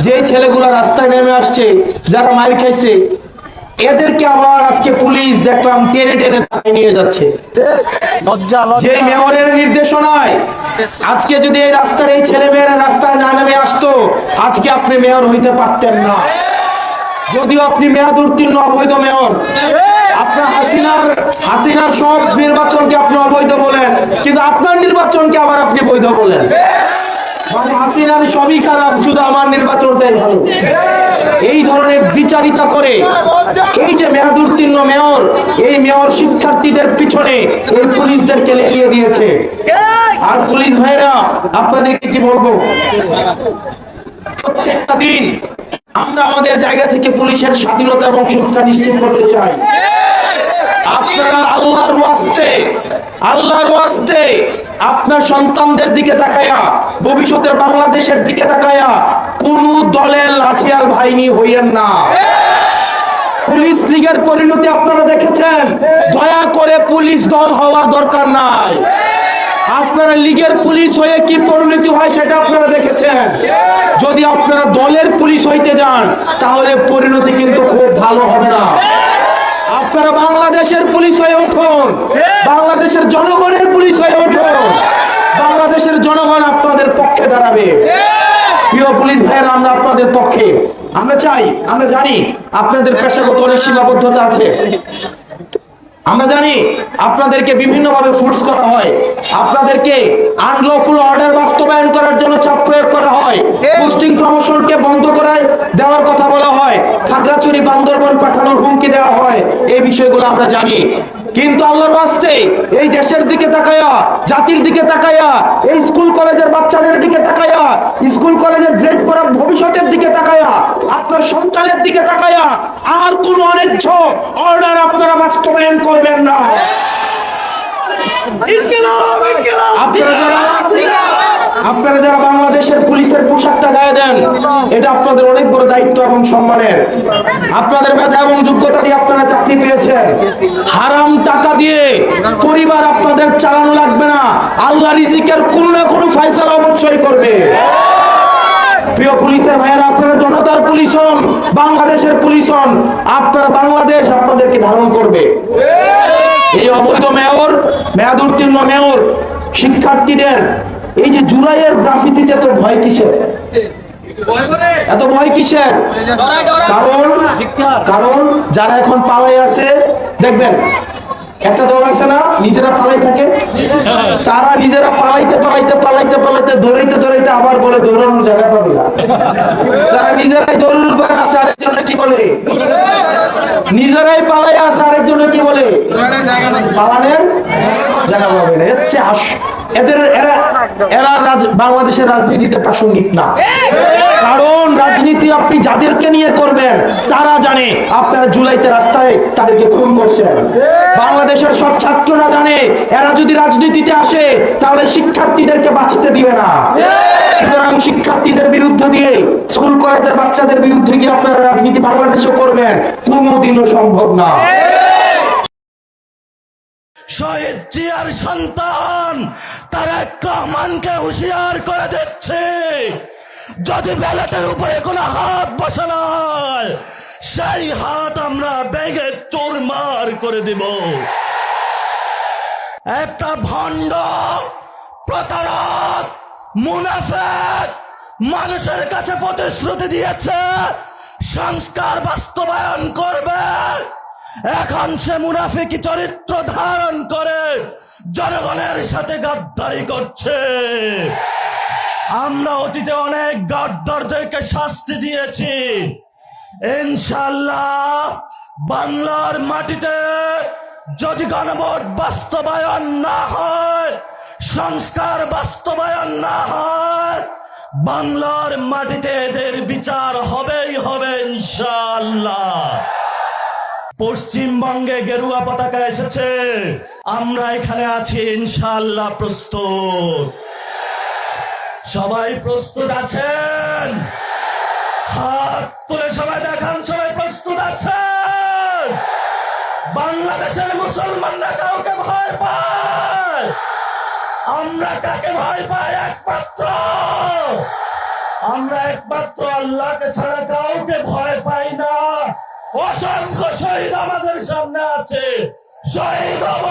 যে ছেলেগুলো রাস্তায় নেমে আসছে, যারা মার খাইছে, এদেরকে আবার আজকে পুলিশ দেখলাম টেনে টেনে নিয়ে যাচ্ছে। যে মেয়রের নির্দেশনায় আজকে যদি এই রাস্তার এই ছেলে মেয়েরা রাস্তায় না নেমে আসতো, আজকে আপনি মেয়র হইতে পারতেন না। যদিও আপনি মেয়াদ উত্তীর্ণ অবৈধ মেয়র, আপনার হাসিনার সব নির্বাচনকে আপনি অবৈধ বলেন, কিন্তু আপনার নির্বাচনকে আবার আপনি বৈধ বলেন। মানে হাসিনার সবই খারাপ, শুধু আমার নির্বাচনটাই ভালো। এই ধরনের বিচারিতা করে এই যে মেয়াদ উত্তীর্ণ মেয়র, এই মেয়র শিক্ষার্থীদের পিছনে এই পুলিশদেরকে লেলিয়ে দিয়েছে। আর পুলিশ ভাইরা, আপনাদেরকে কি বলবো, প্রত্যেকটা দিন আমরা আমাদের জায়গা থেকে পুলিশের স্বাধীনতা এবং সুরক্ষা নিশ্চিত করতে চাই। আপনারা আল্লাহর ওয়াস্তে আপনার সন্তানদের দিকে তাকায়া, ভবিষ্যতের বাংলাদেশের দিকে তাকায়া কোন দলের লাঠিয়াল বাহিনী হইয়েন না। পুলিশ লীগের পরিণতি আপনারা দেখেছেন, দয়া করে পুলিশ দল হওয়া দরকার নাই। আপনারা লীগের পুলিশ হয়ে কি পরিণতি হয় সেটা আপনারা দেখেছেন। যদি আপনারা দলের পুলিশ হইতে যান, তাহলে পরিণতি কিন্তু খুব ভালো হবে না। আপনারা বাংলাদেশের পুলিশ হয়ে উঠুন, বাংলাদেশের জনগণের পুলিশ হয়ে উঠুন, বাংলাদেশের জনগণ আপনাদের পক্ষে দাঁড়াবে। প্রিয় পুলিশ ভাইয়েরা, আমরা আপনাদের পক্ষে, আমরা চাই, আমরা জানি আপনাদের পেশাগত অনেক সীমাবদ্ধতা আছে, আমরা জানি আপনাদেরকে বিভিন্নভাবে ফোর্স করা হয়, আপনাদেরকে আনলফুল অর্ডার বাস্তবায়ন করার জন্য চাপ প্রয়োগ করা হয়, পোস্টিং প্রমোশনকে বন্ধ করায় দেওয়ার কথা বলা হয়, খাগড়াছড়ি বান্দরবান পাঠানোর হুমকি দেওয়া হয়। এই বিষয়গুলো আমরা জানি, কিন্তু আল্লাহর রাস্তে এই দেশের দিকে তাকায়া, জাতির দিকে তাকায়া, এই স্কুল কলেজের বাচ্চাদের দিকে তাকায়া, স্কুল কলেজের ড্রেস পরা ভবিষ্যতের দিকে তাকায়া, আপনার সন্তানের দিকে তাকায়া আর কোন অন্যায্য অর্ডার আপনারা বাস্তবায়ন করবেন না। আপনারা যারা বাংলাদেশের পুলিশের পোশাকটা গায়ে দেন, এটা আপনাদের অনেক বড় দায়িত্ব এবং সম্মানের। আপনাদের মেধা এবং যোগ্যতা দিয়ে আপনারা চাকরি পেয়েছেন। হারাম টাকা দিয়ে পরিবার আপনাদের চালানো লাগবে না, আল্লাহ রিজিকের কোন না কোন ফয়সালা অবশ্যই করবে। প্রিয় পুলিশের ভাইয়েরা, আপনারা জনতার পুলিশ হন, বাংলাদেশের পুলিশ হন, আপনারা বাংলাদেশ আপনাদেরকে ধারণ করবে। এই অবৈধ মেয়র, মেয়াদ উত্তীর্ণ মেয়র শিক্ষার্থীদের এই যে জুলাইয়ের গ্রাফিতিতে এত ভয় কিসের? এত ভয় কিসের? কারণ যারা এখন পালাই আছে, দেখবেন একটা দল আছে না, নিজেরা পালাই থাকে, তারা নিজেরা পালাইতে দৌড়াইতে আবার বলে দৌড়ানোর জায়গা পাবে না। তারা নিজেরাই দৌড়ানোর পর আছে, আরেকজনে কি বলে? নিজেরাই পালাই আছে, আরেকজনে কি বলে? পালানের জায়গা পাবে না। এরা বাংলাদেশের রাজনীতিতে প্রাসঙ্গিক না। কারণ রাজনীতি আপনি যাদেরকে নিয়ে করবেন, তারা জানে আপনারা জুলাইতে রাস্তায় তাদেরকে খুন করছেন। বাংলাদেশের সব ছাত্ররা জানে এরা যদি রাজনীতিতে আসে, তাহলে শিক্ষার্থীদেরকে বাঁচতে দিবে না। সুতরাং শিক্ষার্থীদের বিরুদ্ধে দিয়ে, স্কুল কলেজের বাচ্চাদের বিরুদ্ধে গিয়ে আপনারা রাজনীতি বাংলাদেশে করবেন, কোনোদিনও সম্ভব না। শহীদ জিয়ার সন্তান তারেক রহমানকে হুঁশিয়ার করে দিচ্ছে, যদি ব্যালটের উপরে কোনো হাত বসানো হয়, সেই হাত আমরা ভেঙে চুরমার করে দিব। একটা ভণ্ড, প্রতারক, মুনাফিক মানুষের কাছে প্রতিশ্রুতি দিয়েছে সংস্কার বাস্তবায়ন করবে। এখন সে মুনাফিকি চরিত্র ধারণ করে জনগণের সাথে গাদ্দারি করছে। আমরা অতীতে অনেক গাদ্দারদেরকে শাস্তি দিয়েছি। ইনশাআল্লাহ বাংলার মাটিতে যদি গণভোট বাস্তবায়ন না হয়, সংস্কার বাস্তবায়ন না হয়, বাংলার মাটিতে এদের বিচার হবেই হবে ইনশাআল্লাহ। পশ্চিমবঙ্গে গেরুয়া পতাকা এসেছে, আমরা এখানে আছি ইনশাআল্লাহ প্রস্তুত। সবাই প্রস্তুত আছেন? হাত তুলে সবাই দেখান, সবাই প্রস্তুত আছেন? বাংলাদেশের মুসলমানরা কাউকে ভয় পায়? আমরা কাকে ভয় পাই? একমাত্র আমরা একমাত্র আল্লাহকে ছাড়া কাউকে ভয় পাই না। অসংখ্য শহীদ আমাদের সামনে আছে, শহীদ হব,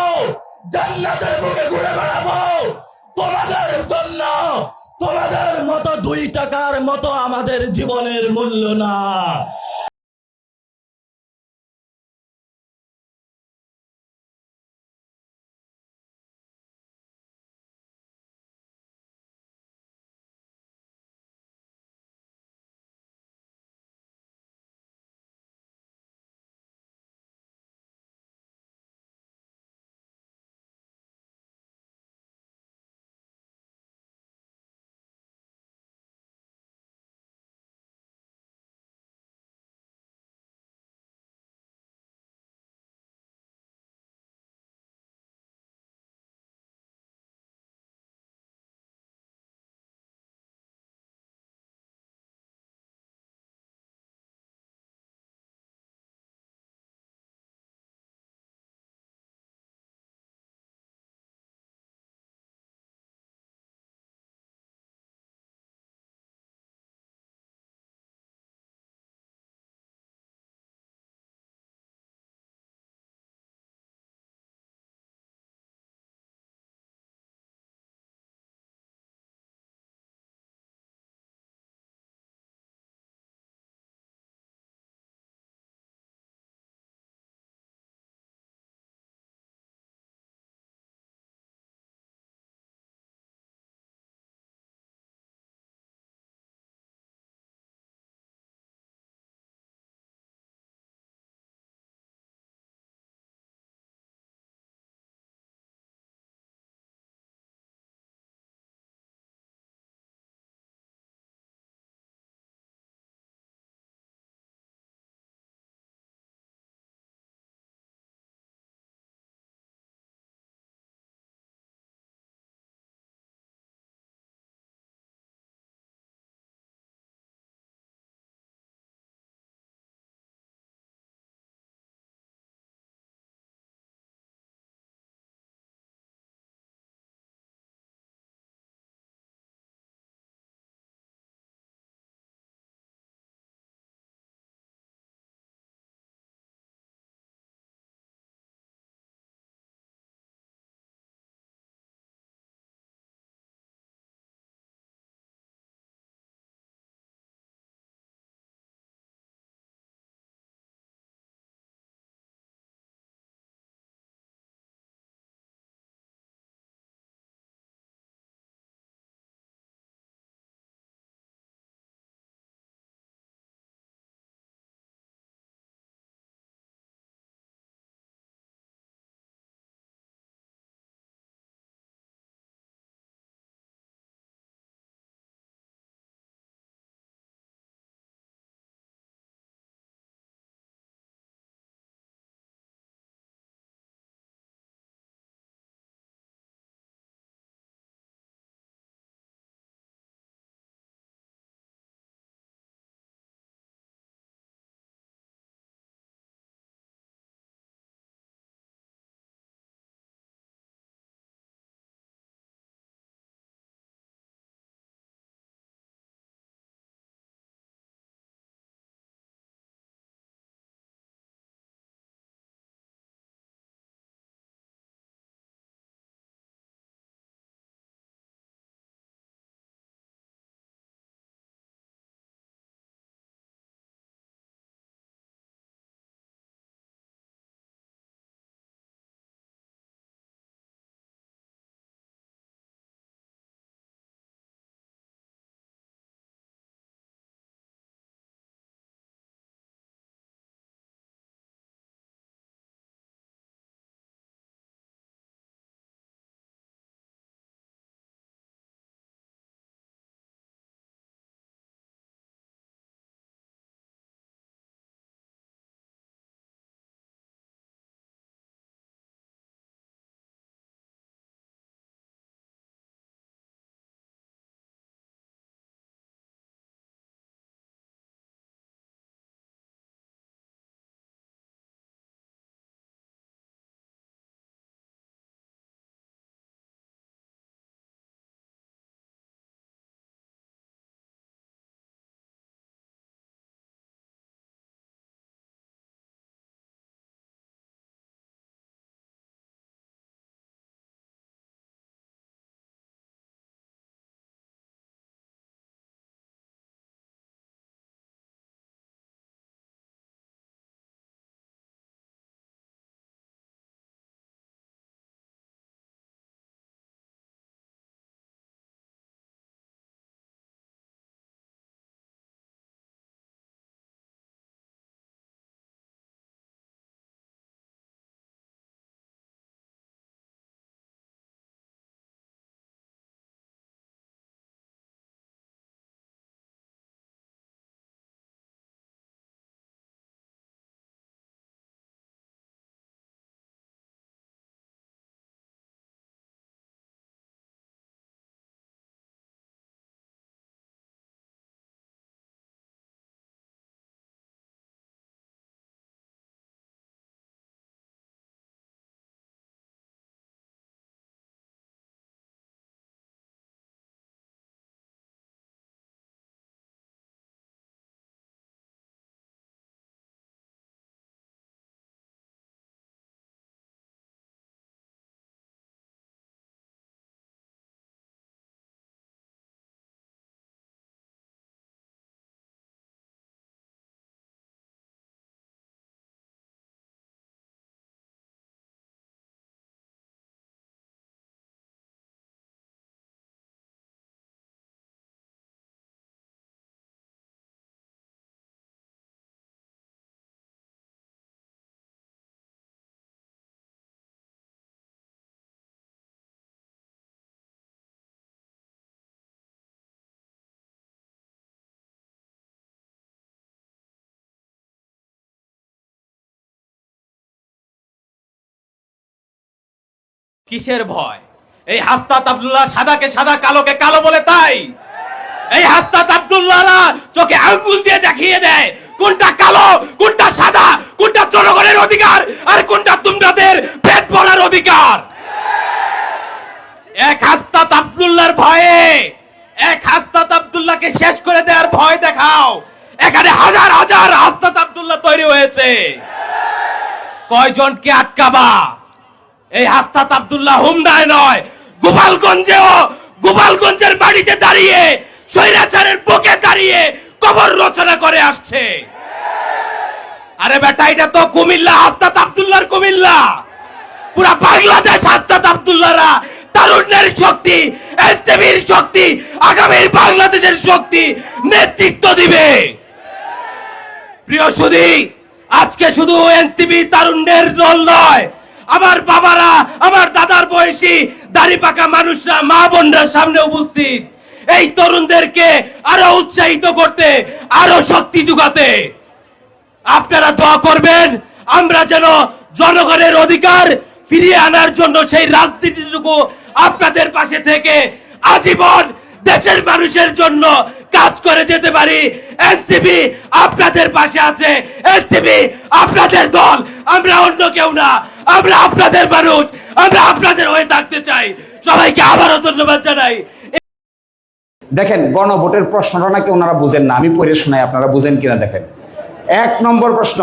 জান্নাতের বুকে ঘুরে বেড়াবো তোমাদের জন্য। তোমাদের মতো 2 টাকার মতো আমাদের জীবনের মূল্য না। কিসের ভয়? এই হাসনাত আব্দুল্লাহ সাদাকে সাদা কালোকে কালো বলে তাই? এই হাসনাত আব্দুল্লাহরা চোখে আঙ্গুল দিয়ে দেখিয়ে দেয় কোনটা কালো, কোনটা সাদা, কোনটা জনগণের অধিকার আর কোনটা তোমাদের পেট ভরার অধিকার। এক হাসনাত আব্দুল্লাহর ভয়ে, এক হাসনাত আব্দুল্লাহকে শেষ করে দেওয়ার ভয় দেখাও। এখানে হাজার হাজার হাসনাত আব্দুল্লাহ তৈরি হয়েছে, কয়জনকে আটকাবা? এই হাসনাত আব্দুল্লাহ হুমদায় নয়, গোপালগঞ্জেও, গোপালগঞ্জের বাড়িতে দাঁড়িয়ে স্বৈরাচারের বুকে দাঁড়িয়ে কবর রচনা করে আসছে। আরে বেটা, এটা তো কুমিল্লা, হাসনাত আব্দুল্লাহর কুমিল্লা। পুরা বাংলাদেশ হাসনাত আব্দুল্লাহরা তারুণ্যের শক্তি, এনসিপির শক্তি, আগামীর বাংলাদেশের শক্তি নেতৃত্ব দিবে। প্রিয় সুধী, আজকে শুধু এনসিপি তারুণ্যের দল নয়, আমার বাবারা, আমার দাদার বয়সী দাড়ি পাকা মানুষরা, মা বোনরা সামনে উপস্থিত। এই তরুণদেরকে আরো উৎসাহিত করতে, আরো শক্তি যোগাতে আপনারা দোয়া করবেন, আমরা যেন জনগণের অধিকার ফিরিয়ে আনার জন্য সেই রাজনীতিটুকু আপনাদের পাশে থেকে আজীবন দেশের মানুষের জন্য কাজ করে যেতে পারি। এনসিপি আপনাদের পাশে আছে, এনসিপি আপনাদের দল, আমরা অন্য কেউ না, আমরা আপনাদের মানুষ, আমরা আপনাদের হয়ে থাকতে চাই। সবাইকে আবারও ধন্যবাদ জানাই। দেখেন, গণভোটের প্রশ্নটা নাকি ওনারা বুঝেন না, আমি পড়ে শোনাই, আপনারা বুঝেন কিনা দেখেন। 1 নম্বর প্রশ্ন,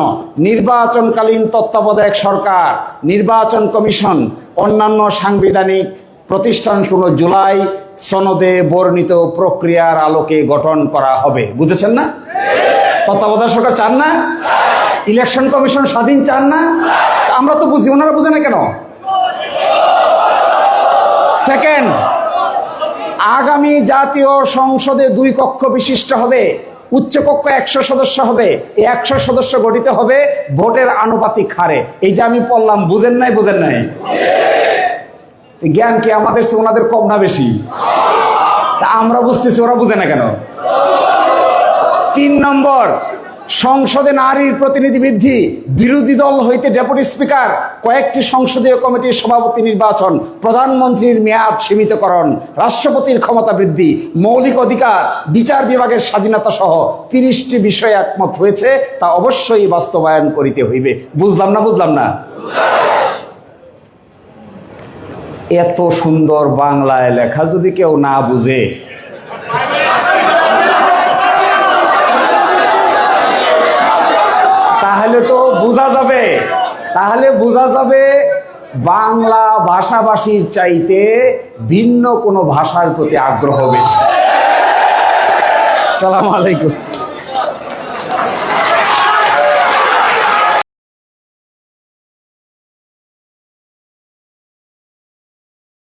নির্বাচনকালীন তত্ত্বাবধায়ক সরকার, নির্বাচন কমিশন, অন্যান্য সাংবিধানিক প্রতিষ্ঠানগুলো জুলাই সনদে বর্ণিত প্রক্রিয়ার আলোকে গঠন করা হবে। বুঝেছেন না? তত্ত্বাবধায়ক সরকার চান না? ইলেকশন কমিশন স্বাধীন চান না? আমরা তো বুঝি, ওনারা বুঝে না কেন? সেকেন্ড, আগামী জাতীয় সংসদে 2 কক্ষ বিশিষ্ট হবে, উচ্চকক্ষ 100 সদস্য হবে, এই 100 সদস্য গঠিত হবে ভোটের আনুপাতিক হারে। এই যে আমি বললাম, বুঝেন নাই? বুঝেন নাই? জ্ঞান কি আমাদের চেয়ে ওনাদের কম না বেশি? তা আমরা বুঝতেছি, ওরা বুঝে না কেন? 3 নম্বর, সংসদে নারীর প্রতিনিধি বৃদ্ধি, বিরোধী দল হইতে ডেপুটি স্পিকার, কয়েকটি সংসদীয় কমিটির সভাপতি নির্বাচন, প্রধানমন্ত্রীর মেয়াদ সীমিতকরণ, রাষ্ট্রপতির ক্ষমতা বৃদ্ধি, মৌলিক অধিকার, বিচার বিভাগের স্বাধীনতা সহ 30টি বিষয়ে একমত হয়েছে, তা অবশ্যই বাস্তবায়ন করিতে হইবে। বুঝলাম না? বুঝলাম না? এত সুন্দর বাংলায় লেখা যদি কেউ না বুঝে, তাহলে তো বোঝা যাবে, বাংলা ভাষাভাষীর চাইতে ভিন্ন কোনো ভাষার প্রতি আগ্রহ বেশি। আসসালামু আলাইকুম।